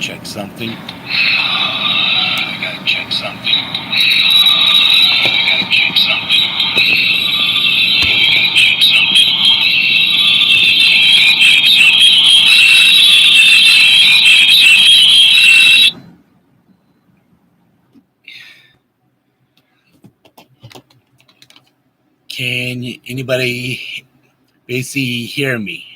check something. Can anybody basically hear me?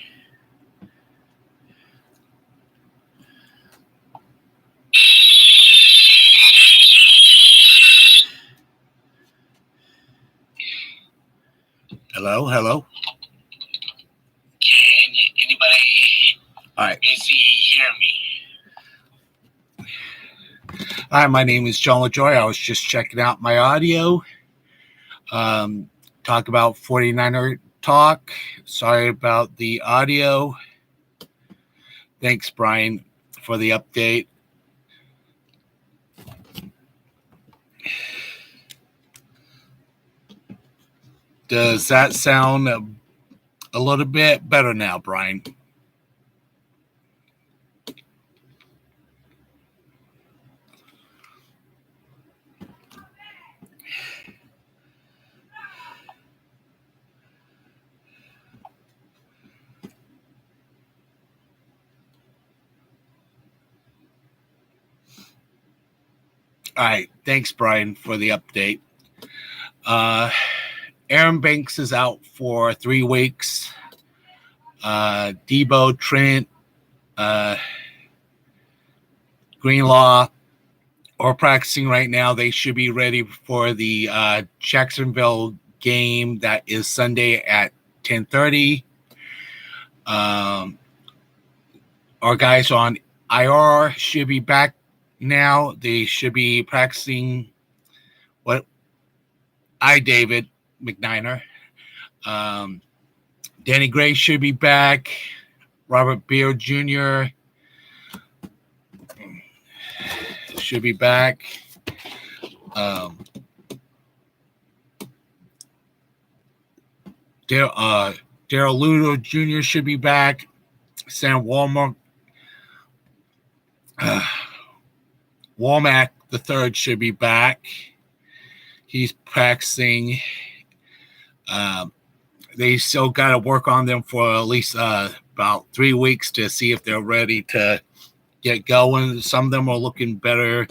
Hello, hello. Can anybody basically hear me? Hi, my name is John LaJoy. I was just checking out my audio. Talk about 49er talk. Sorry about the audio. Thanks, Brian, for the update. Does that sound a little bit better now, Brian? All right. Thanks, Brian, for the update. Aaron Banks is out for 3 weeks. Debo, Trent, Greenlaw are practicing right now. They should be ready for the Jacksonville game that is Sunday at 10:30. Our guys on IR should be back now. They should be practicing David McNiner. Danny Gray should be back. Robert Beard Jr. should be back. Daryl Ludo Jr. should be back. Sam Womack the third should be back. He's practicing. They still got to work on them for at least about 3 weeks to see if they're ready to get going. Some of them are looking better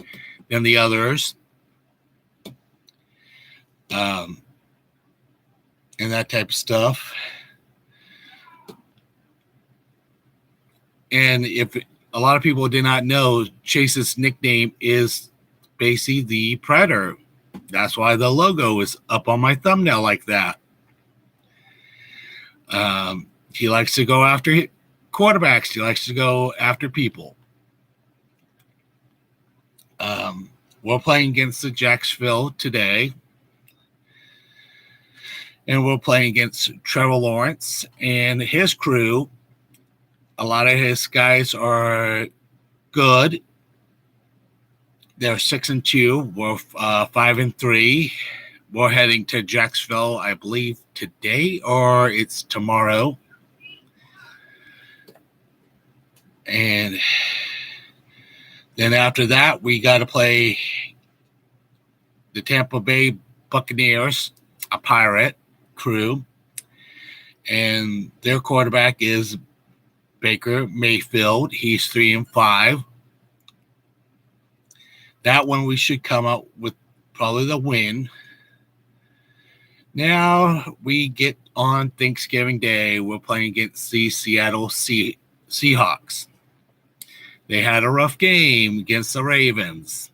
than the others. And that type of stuff. And if a lot of people did not know, Chase's nickname is basically the Predator. That's why the logo is up on my thumbnail like that. He likes to go after quarterbacks. He likes to go after people. We're playing against the Jacksonville today. And we're playing against Trevor Lawrence and his crew. A lot of his guys are good. They're 6-2. We're 5-3. We're heading to Jacksonville, I believe, today or it's tomorrow. And then after that, we got to play the Tampa Bay Buccaneers, a Pirate crew. And their quarterback is Baker Mayfield. He's 3-5. That one we should come up with probably the win. Now we get on Thanksgiving Day. We're playing against the Seattle Seahawks. They had a rough game against the Ravens.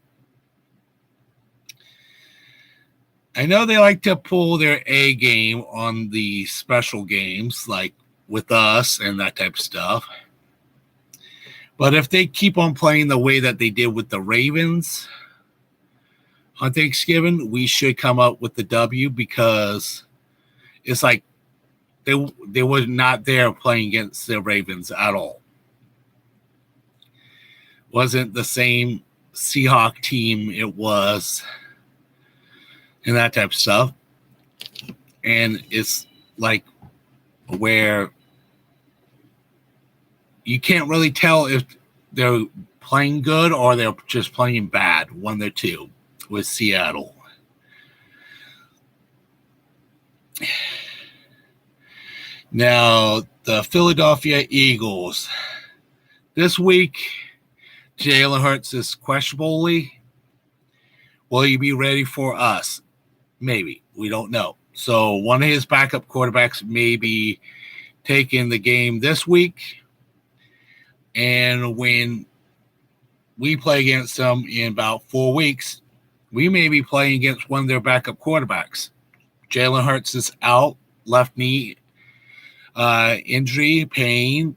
I know they like to pull their A game on the special games, like with us and that type of stuff. But if they keep on playing the way that they did with the Ravens on Thanksgiving, we should come up with the W, because it's like they were not there playing against the Ravens at all. Wasn't the same Seahawk team it was, and that type of stuff. And it's like where you can't really tell if they're playing good or they're just playing bad. One or two with Seattle. Now, the Philadelphia Eagles. This week, Jalen Hurts is questionably. Will he be ready for us? Maybe. We don't know. So one of his backup quarterbacks may be taking the game this week. And when we play against them in about 4 weeks, we may be playing against one of their backup quarterbacks. Jalen Hurts is out, left knee injury, pain.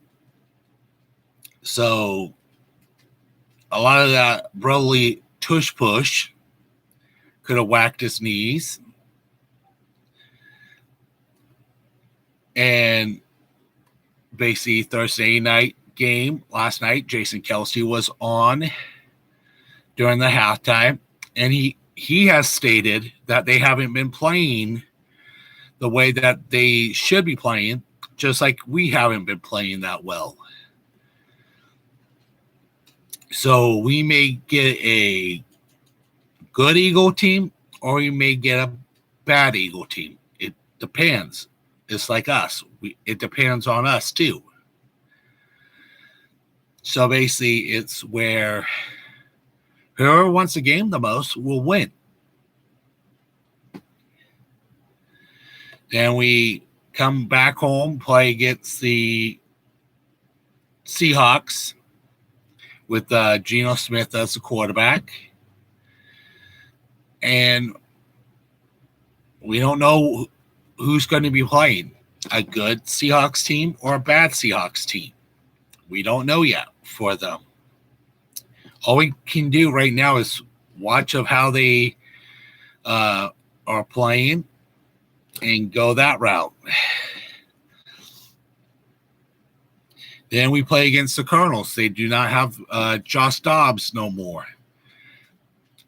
So a lot of that brotherly tush push could have whacked his knees. And basically Thursday night game last night, Jason Kelce was on during the halftime, and he has stated that they haven't been playing the way that they should be playing, just like we haven't been playing that well. So we may get a good Eagle team or we may get a bad Eagle team. It depends. It's like us. It depends on us too. So basically, it's where whoever wants the game the most will win. Then we come back home, play against the Seahawks with Geno Smith as the quarterback. And we don't know who's going to be playing, a good Seahawks team or a bad Seahawks team. We don't know yet for them. All we can do right now is watch of how they are playing and go that route. Then we play against the Cardinals. They do not have Josh Dobbs no more.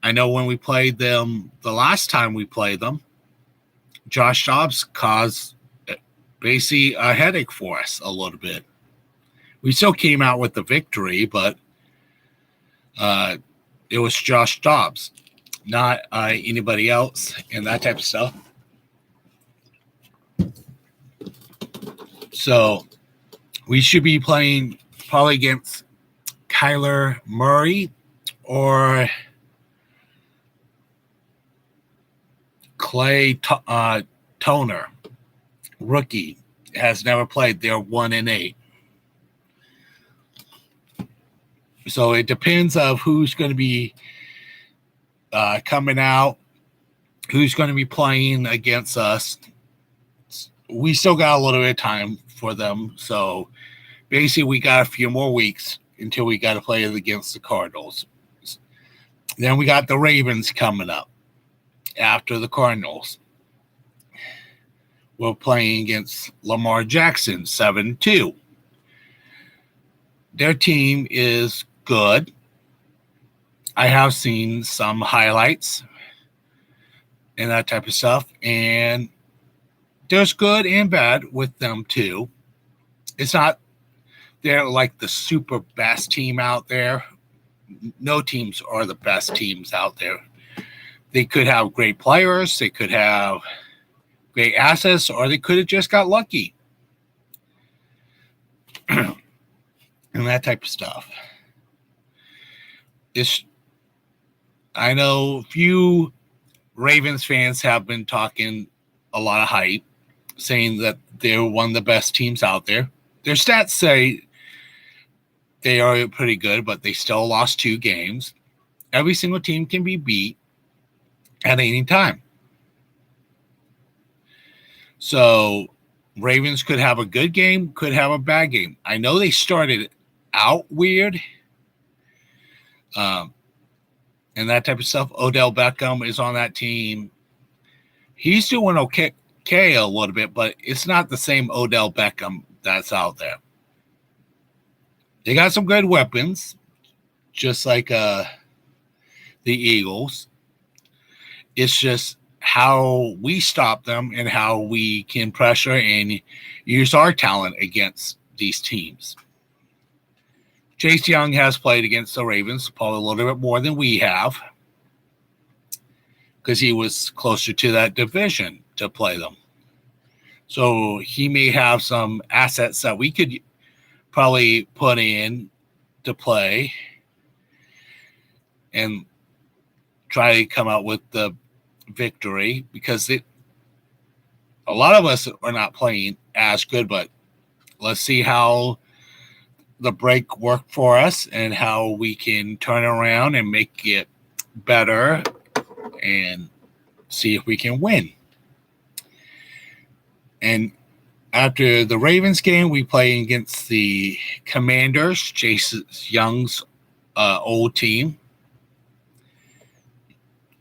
I know when we played them, the last time we played them, Josh Dobbs caused basically a headache for us a little bit. We still came out with the victory, but it was Josh Dobbs, not anybody else and that type of stuff. So we should be playing probably against Kyler Murray or Clay Toner, rookie, has never played. They're 1-8. So it depends of who's going to be coming out, who's going to be playing against us. We still got a little bit of time for them. So basically we got a few more weeks until we got to play against the Cardinals. Then we got the Ravens coming up after the Cardinals. We're playing against Lamar Jackson, 7-2. Their team is good. I have seen some highlights and that type of stuff, and there's good and bad with them too. It's not they're like the super best team out there. No teams are the best teams out there. They could have great players, they could have great assets, or they could have just got lucky. And that type of stuff. I know few Ravens fans have been talking a lot of hype, saying that they're one of the best teams out there. Their stats say they are pretty good, but they still lost 2 games. Every single team can be beat at any time. So Ravens could have a good game, could have a bad game. I know they started out weird and that type of stuff. Odell Beckham is on that team. He's doing okay a little bit, but it's not the same Odell Beckham that's out there. They got some good weapons, just like the Eagles. It's just how we stop them and how we can pressure and use our talent against these teams. Chase Young has played against the Ravens probably a little bit more than we have because he was closer to that division to play them. So he may have some assets that we could probably put in to play and try to come out with the victory because a lot of us are not playing as good, but let's see how the break worked for us and how we can turn around and make it better and see if we can win. And after the Ravens game, we play against the Commanders, Chase Young's old team.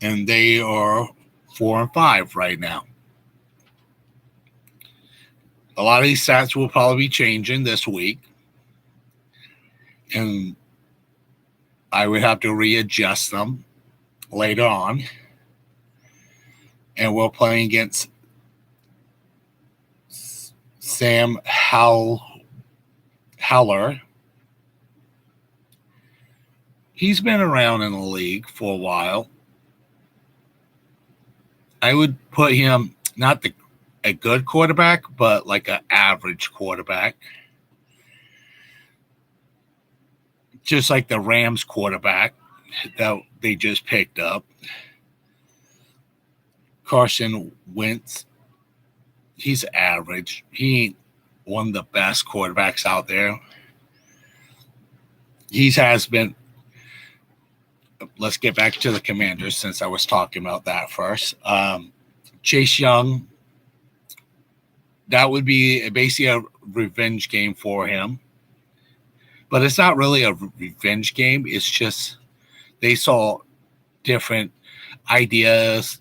And they are 4-5 right now. A lot of these stats will probably be changing this week. And I would have to readjust them later on. And we're playing against Sam Howler. He's been around in the league for a while. I would put him not a good quarterback, but like an average quarterback. Just like the Rams quarterback that they just picked up. Carson Wentz, he's average. He ain't one of the best quarterbacks out there. He has been. Let's get back to the Commanders since I was talking about that first. Chase Young, that would be basically a revenge game for him. But it's not really a revenge game. It's just they saw different ideas,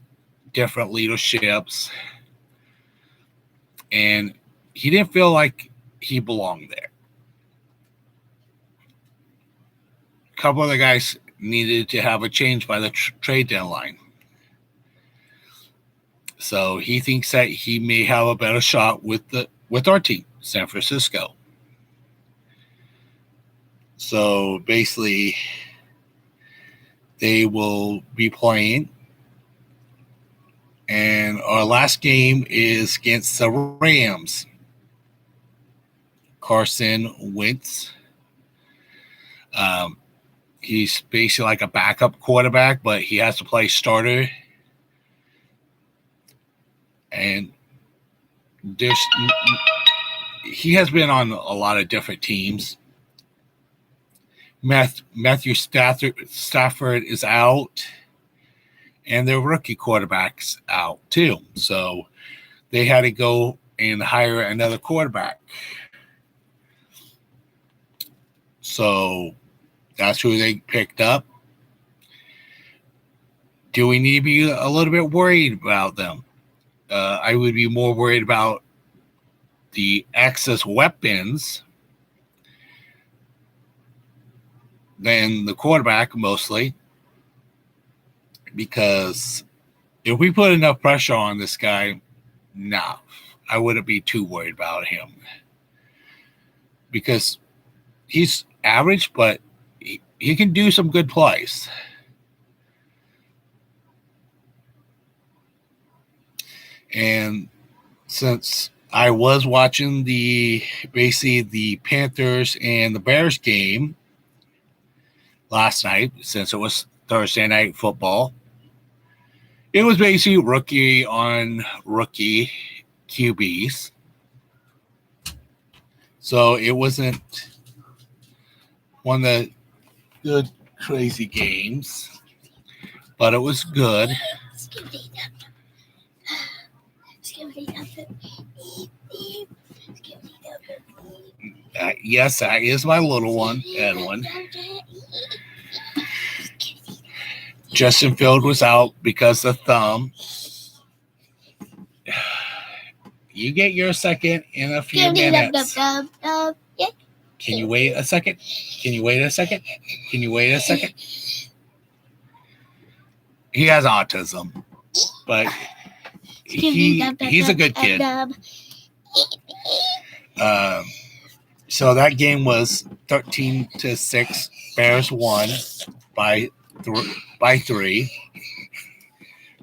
different leaderships, and he didn't feel like he belonged there. A couple of the guys needed to have a change by the trade deadline. So he thinks that he may have a better shot with our team, San Francisco. So basically, they will be playing. And our last game is against the Rams. Carson Wentz. He's basically like a backup quarterback, but he has to play starter. And he has been on a lot of different teams. Matthew Stafford is out, and their rookie quarterback's out too. So they had to go and hire another quarterback. So that's who they picked up. Do we need to be a little bit worried about them? I would be more worried about the excess weapons than the quarterback mostly. Because if we put enough pressure on this guy, I wouldn't be too worried about him. Because he's average, but he can do some good plays. And since I was watching the Panthers and the Bears game last night, since it was Thursday night football, it was basically rookie on rookie QBs. So it wasn't one of the good, crazy games, but it was good. Yes, that is my little one, Edwin. Justin Field was out because of thumb. You get your second in a few minutes. Can you wait a second? Can you wait a second? Can you wait a second? He has autism, but he's a good kid. So that game was 13-6. Bears won by by 3.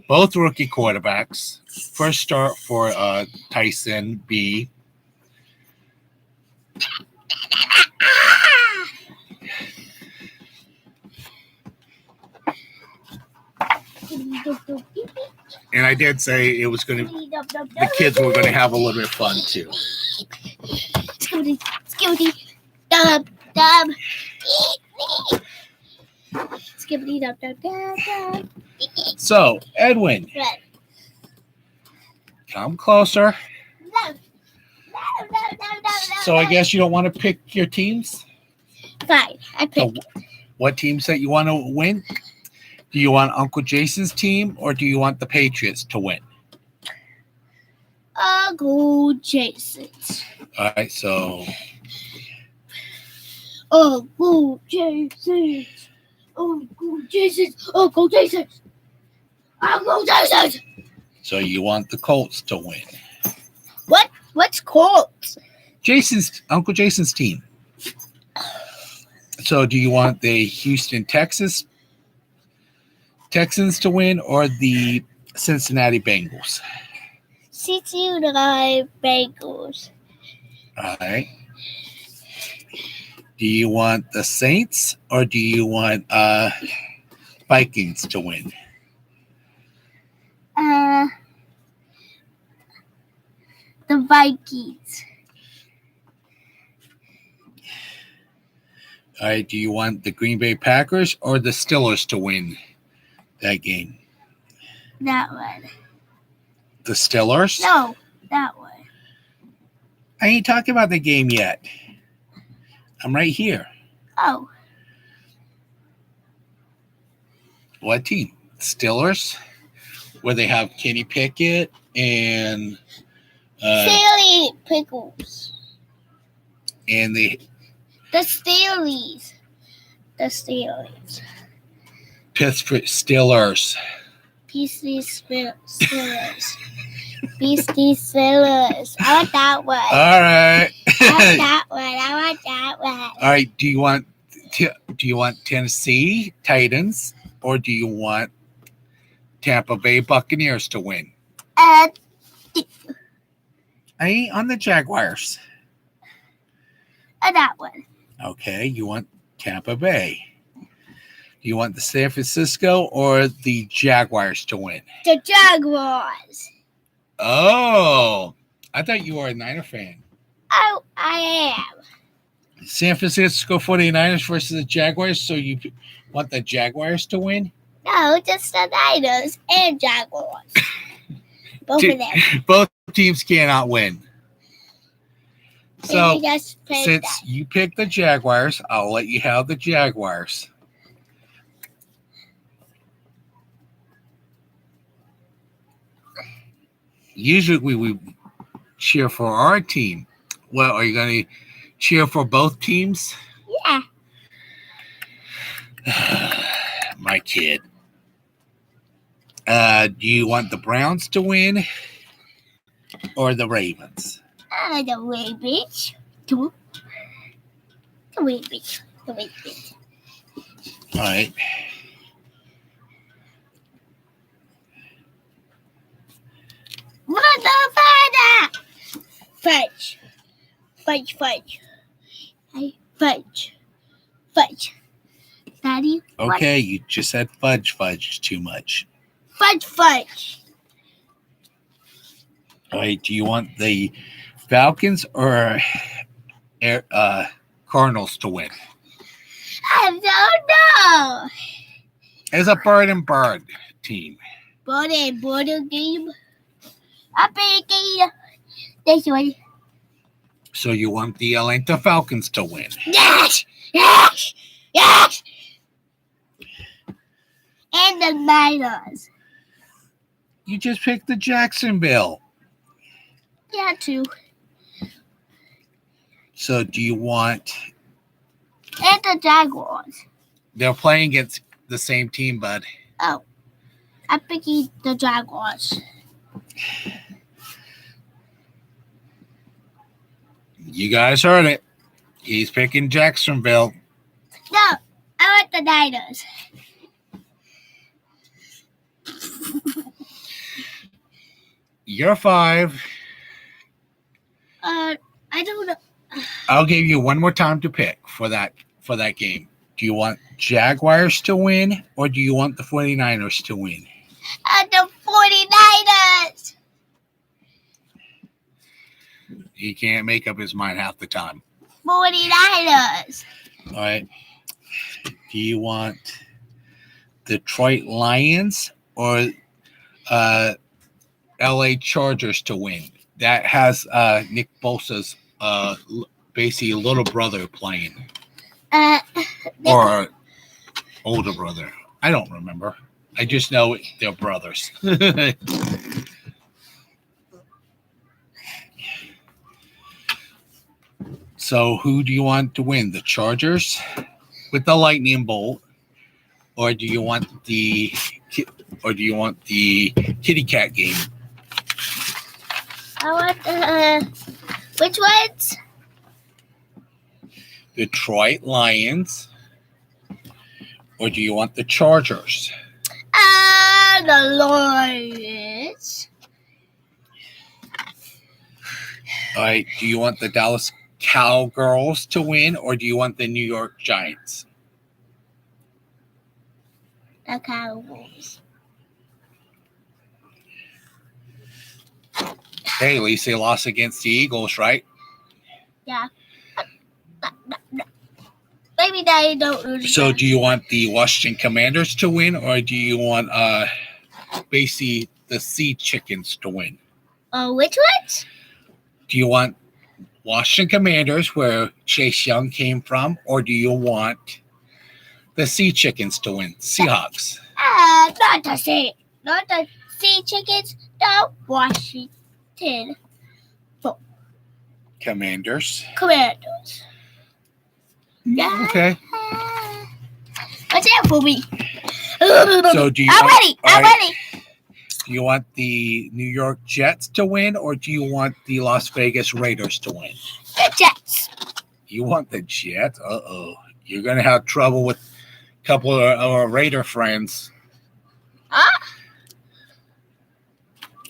Both rookie quarterbacks. First start for Tyson B. And I did say it was going to. The kids were going to have a little bit of fun too. Skibbity, dub, dub. Skibbity, dub, dub, dub, dub. So, Edwin, Red. come closer. No. So I guess you don't want to pick your teams? Fine, I picked. What teams that you want to win? Do you want Uncle Jason's team or do you want the Patriots to win? Uncle Jason's. All right, so Uncle Jason's. Uncle Jason's. Uncle Jason's. Uncle Jason's. so you want the Colts to win. What? What's Colts? Uncle Jason's team. So do you want the Houston Texans to win or the Cincinnati Bengals? Cincinnati Bengals. All right. Do you want the Saints or do you want Vikings to win? The Vikings. All right. Do you want the Green Bay Packers or the Steelers to win that game? That one. The Steelers? No, that one. I ain't talking about the game yet. I'm right here. Oh. What team? Steelers? Where they have Kenny Pickett and Silly pickles. and The Steelers. The Steelers. Pittsburgh Steelers. PC Steelers. PC Steelers. I want that one. All right. I want that one. All right. Do you want Tennessee Titans or do you want Tampa Bay Buccaneers to win? I ain't on the Jaguars. That one. Okay. You want Tampa Bay. Do you want the San Francisco or the Jaguars to win? The Jaguars. Oh, I thought you were a Niner fan. Oh, I am. San Francisco 49ers versus the Jaguars, so you want the Jaguars to win? No, just the Niners and Jaguars. Both of them. Both teams cannot win. So, since that. you picked the Jaguars, I'll let you have the Jaguars. Usually we cheer for our team. Well, are you going to cheer for both teams? Yeah. My kid. Do you want the Browns to win or the Ravens? The Ravens. The Ravens. The Ravens. All right. Mother, fudge. Fudge, fudge. Hey, fudge. Fudge. Daddy? Okay, you just said fudge too much. Fudge. All right, do you want the Falcons or Cardinals to win? I don't know. It's a bird and bird team. Bird game. A big game. This one. So you want the Atlanta Falcons to win? Yes. And the Niners. You just picked the Jacksonville. Yeah, too. So do you want... And the Jaguars. They're playing against the same team, bud. Oh. I'm picking the Jaguars. You guys heard it. He's picking Jacksonville. No, I want the Niners. You're 5. I don't know. I'll give you one more time to pick for that game. Do you want Jaguars to win or do you want the 49ers to win? The 49ers. He can't make up his mind half the time. 49ers. All right. Do you want Detroit Lions or LA Chargers to win? That has Nick Bosa's basically little brother playing. Or older brother. I don't remember. I just know they're brothers. So who do you want to win? The Chargers with the lightning bolt, or do you want the kitty cat game? I want which ones? Detroit Lions, or do you want the Chargers? The Lions. All right. Do you want the Dallas Cowgirls to win, or do you want the New York Giants? The Cowboys. Hey, at least they lost against the Eagles, right? Yeah. Maybe they don't lose. So do you want the Washington Commanders to win, or do you want basically the Sea Chickens to win? Which ones? Do you want Washington Commanders, where Chase Young came from, or do you want the Sea Chickens to win? Seahawks. Not the Sea Chickens. The Washington Commanders. Commanders. Yeah. Okay. What's that for me? So do you? I'm ready. I'm ready. Do you want the New York Jets to win, or do you want the Las Vegas Raiders to win? The Jets. You want the Jets? Uh-oh. You're going to have trouble with a couple of our Raider friends. Huh?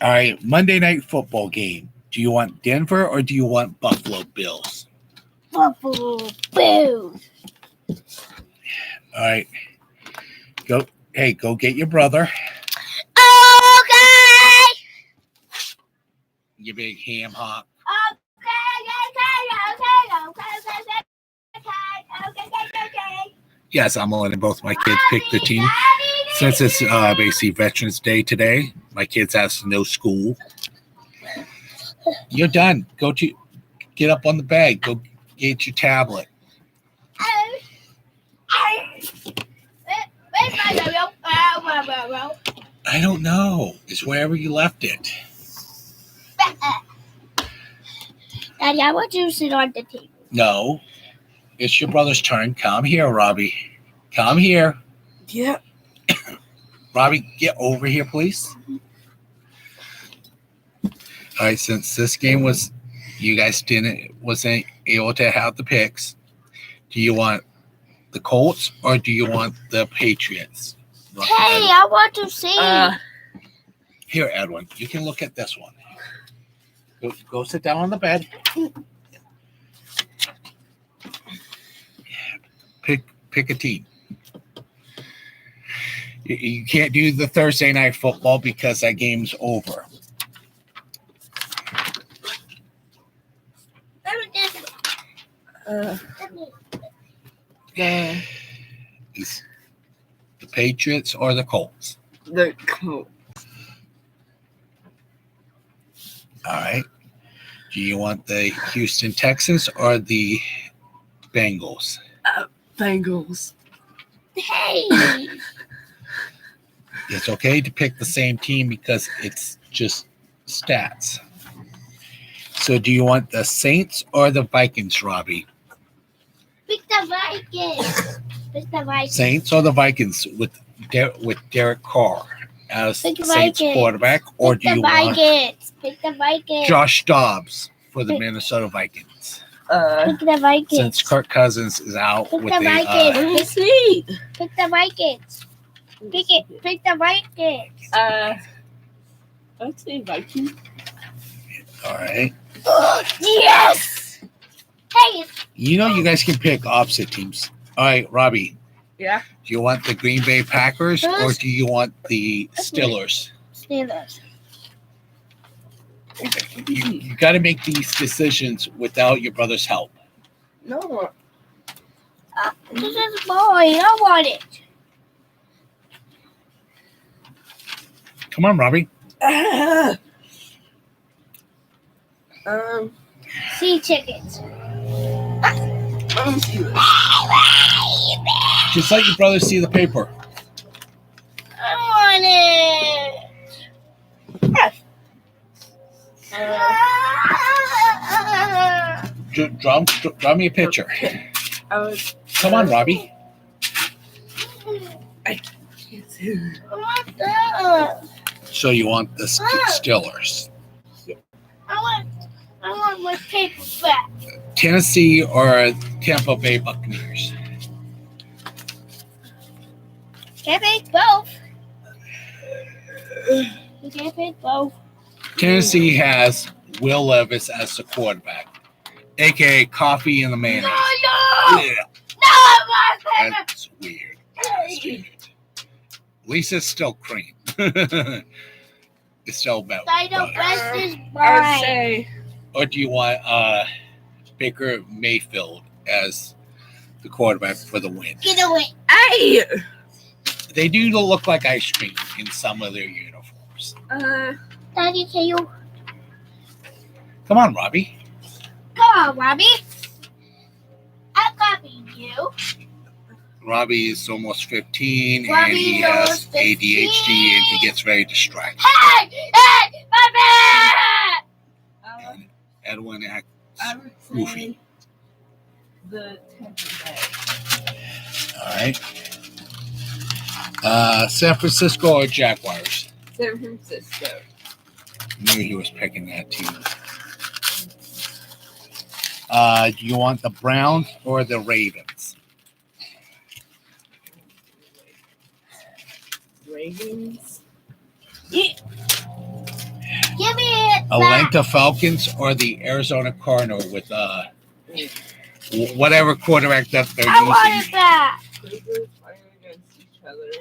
All right, Monday Night Football game. Do you want Denver or do you want Buffalo Bills? Buffalo Bills. All right. Go get your brother. Okay. You big ham hock. Okay. Yes, I'm letting both my kids pick the team. Since it's basically Veterans Day today, my kids have no school. You're done. Get up on the bed. Go get your tablet. Where's my remote? I don't know. It's wherever you left it. Daddy, I want you to sit on the table. No. It's your brother's turn. Come here, Robbie. Come here. Yeah. Robbie, get over here, please. All right, since this game you guys wasn't able to have the picks, do you want the Colts or do you want the Patriots? Hey, I want to see. Here, Edwin, you can look at this one. Go sit down on the bed. Pick a team. You can't do the Thursday night football because that game's over. The Patriots or the Colts? The Colts. All right. Do you want the Houston Texans or the Bengals? Bengals. Hey. It's okay to pick the same team because it's just stats. So do you want the Saints or the Vikings, Robbie? Pick the Vikings. Pick the Vikings. Saints or the Vikings with Derek Carr as Pick the Saints Vikings. quarterback, or Pick do you the want Vikings. Pick the Vikings. Josh Dobbs for the Minnesota Vikings? Pick the Vikings. Since Kirk Cousins is out Pick with the the Vikings. Let me see. Pick the Vikings. Pick it. Pick the Vikings. Let's say Viking. all right. Yes. Hey. You know you guys can pick opposite teams. All right, Robbie. Yeah. Do you want the Green Bay Packers or do you want the Steelers? Steelers. You got to make these decisions without your brother's help. No. This is boy. I want it. Come on, Robbie. Sea chickens. Let me see this. Just let your brother see the paper. I want it. Draw me a picture. Come on, Robbie. I can't see it. I want that. So you want the Steelers. I want my paper back. Tennessee or Tampa Bay Buccaneers? Can't pick both. You can't pick both. Tennessee has Will Levis as the quarterback, a.k.a. Coffee in the Mayonnaise. No! Yeah, No, I want paper. that's weird. That's weird. At least it's still cream. It's still about I know butter. best is I would mine. say Or do you want Baker Mayfield as the quarterback for the win? Get away. hey. They do look like ice cream in some of their uniforms. Daddy, can you Come on, Robbie. come on, Robbie? I'm copying you. Robbie is almost 15 and Robbie he is has almost 15. ADHD and he gets very distracted. Hey, my bad. Edwin acts I would say goofy. the Tampa Bay. All right. San Francisco or Jaguars? San Francisco. Knew he was picking that too. Do you want the Browns or the Ravens? Ravens. Give me it back. Atlanta Falcons or the Arizona Cardinal with whatever quarterback that they're I want it using? back. Clippers playing against each other.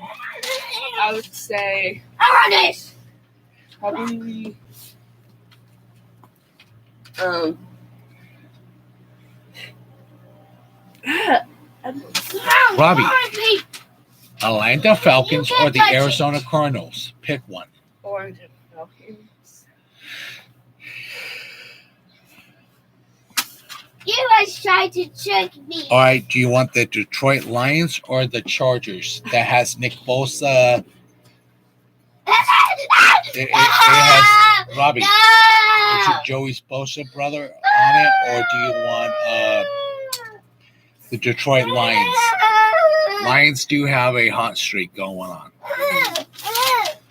I would say I want this. probably Robbie. I want it. Atlanta Falcons or the Arizona Cardinals? Pick one. Orange Falcons. You guys tried to trick me. All right. Do you want the Detroit Lions or the Chargers that has Nick Bosa? It has Robbie. Is No. it Joey Bosa brother on it, or do you want the Detroit Lions? Lions do have a hot streak going on.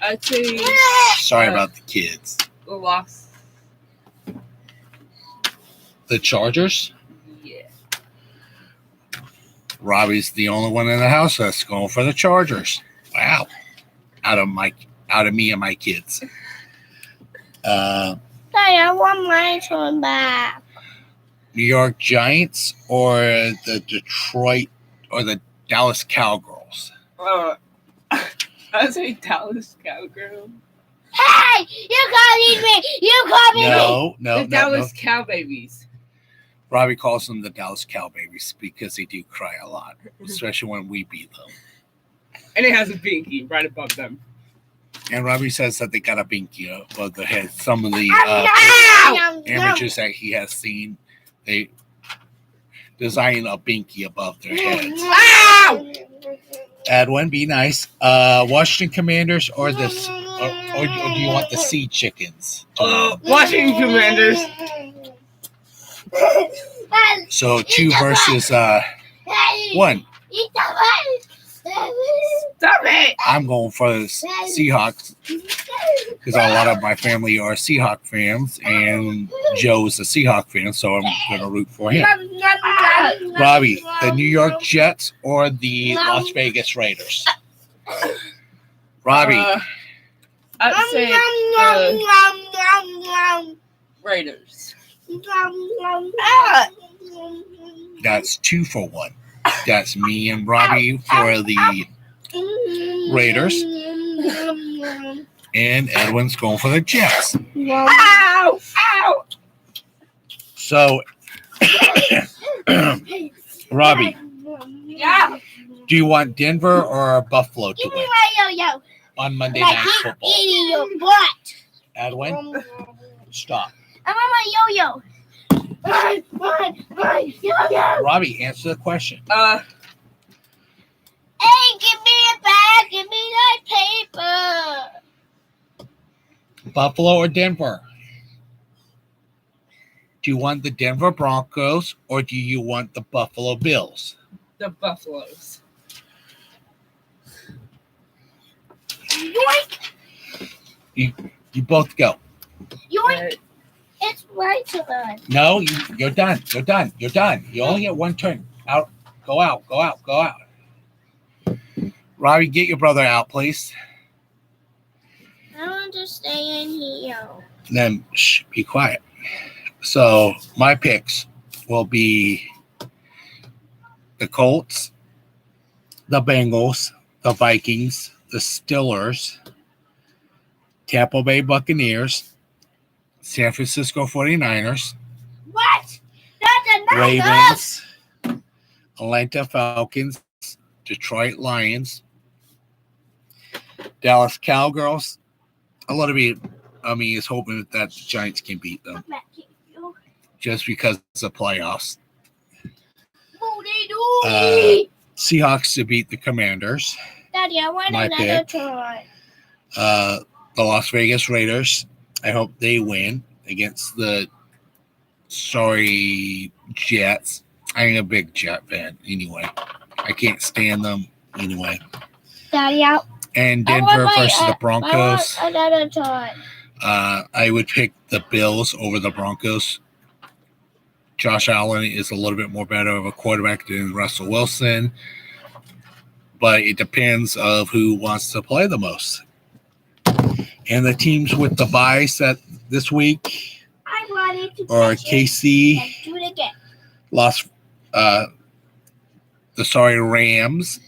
I'd say Sorry about the kids. the loss. The Chargers? Yeah. Robbie's the only one in the house that's going for the Chargers. Wow. Out of me and my kids. Daddy, I want my one back. New York Giants or the Detroit or the Dallas Cowgirls? I'd say Dallas Cowgirl. Hey, you copied me. You copied me. No. The Dallas Cow Babies. Robbie calls them the Dallas Cowbabies because they do cry a lot, especially when we beat them. And it has a binky right above them. And Robbie says that they got a binky above their head. Some of the images that he has seen, they design a binky above their heads. Ow! Edwin, be nice. Washington Commanders or do you want the Sea Chickens? Washington Commanders. So 2 versus 1. Stop it! I'm going for the Seahawks. because a lot of my family are Seahawk fans, and Joe's a Seahawk fan, so I'm going to root for him. Robbie, the New York Jets or the Las Vegas Raiders? Robbie. I'd say the Raiders. That's 2 for 1. That's me and Robbie for the Raiders. And Edwin's going for the Jets. Ow! Ow! So, Robbie, Yeah. do you want Denver or Buffalo to Give me win my yo-yo. on Monday Like Night I'm Football? eating your butt. Edwin, stop. I want my yo-yo. My yo-yo. Robbie, answer the question. Hey, give me it back. Give me that paper. Buffalo or Denver? Do you want the Denver Broncos or do you want the Buffalo Bills? The Buffaloes. Yoink. You both go. Yoink. It's my turn. No, you're done. You're done. You're done. You only get one turn. Out. Go out. Go out. Go out. Robbie, get your brother out, please. I want to stay in here. Then shh, be quiet. So my picks will be the Colts, the Bengals, the Vikings, the Steelers, Tampa Bay Buccaneers, San Francisco 49ers, What? That's enough. Ravens, Atlanta Falcons, Detroit Lions, Dallas Cowgirls. A lot of me, is hoping that the Giants can beat them just because it's the playoffs. Seahawks to beat the Commanders. Daddy, I want My another pick. toy. The Las Vegas Raiders. I hope they win against the sorry Jets. I'm a big Jet fan anyway. I can't stand them anyway. Daddy, out. And I Denver want my, versus the Broncos. I want another toy. I would pick the Bills over the Broncos. Josh Allen is a little bit more better of a quarterback than Russell Wilson, but it depends of who wants to play the most. And the teams with the bye set this week I wanted to are touch it KC, and do it again. Rams.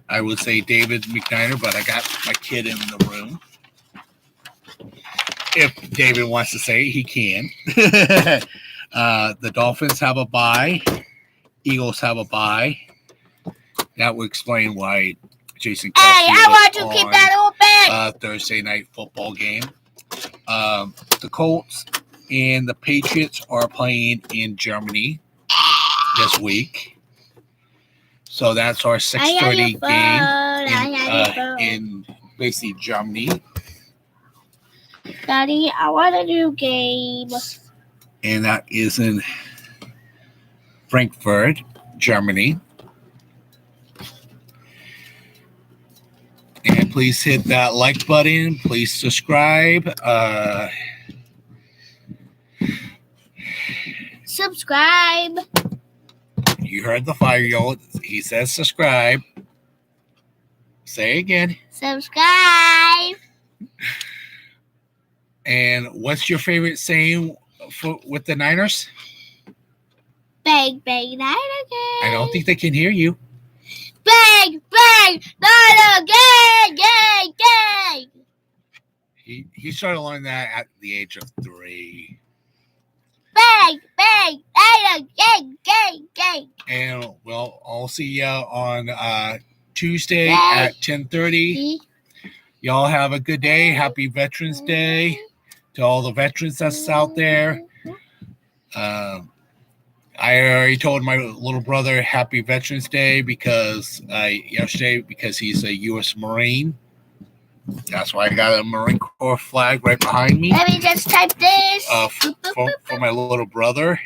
I would say David McNiner, but I got my kid in the room. If David wants to say it, he can. The Dolphins have a bye. Eagles have a bye. That would explain why Jason Kelsey I want to was keep on, that open. Thursday night football game. The Colts and the Patriots are playing in Germany this week. So that's our 6:30 game in basically Germany. Daddy, I want a new game. And that is in Frankfurt, Germany. And please hit that like button. Please subscribe. Subscribe. You heard the 5-year-old. He says subscribe. Say again. Subscribe. And what's your favorite saying with the Niners? Bang, bang, night again. I don't think they can hear you. Bang, bang, night again. Gang, gang. He started learning that at the age of 3. Bang, bang, night again. Gang, gang. And well, I'll see you on Tuesday Bye. at 10:30. Y'all have a good day. Happy Veterans Day to all the veterans that's out there. I already told my little brother Happy Veterans Day yesterday because he's a U.S. Marine. That's why I got a Marine Corps flag right behind me. Let me just type this. For my little brother.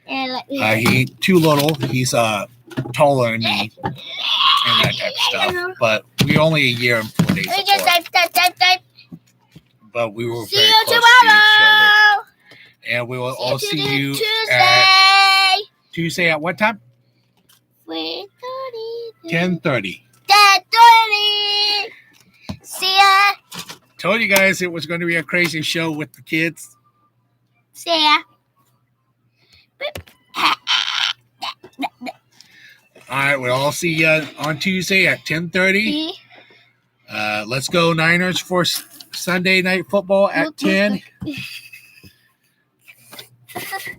And let me He ain't too little. He's taller than me and that type of stuff. But we're only a year in days We just apart. type. But we were See very you close to each other. tomorrow. And we will all see you Tuesday. Tuesday at what time? 3:30. 10:30. 10:30. See ya. Told you guys it was going to be a crazy show with the kids. See ya. All right, we'll all see you on Tuesday at 10:30. Let's go Niners for Sunday night football at 10.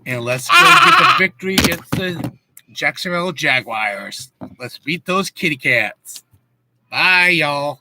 And let's go get the victory against the Jacksonville Jaguars. Let's beat those kitty cats. Bye, y'all.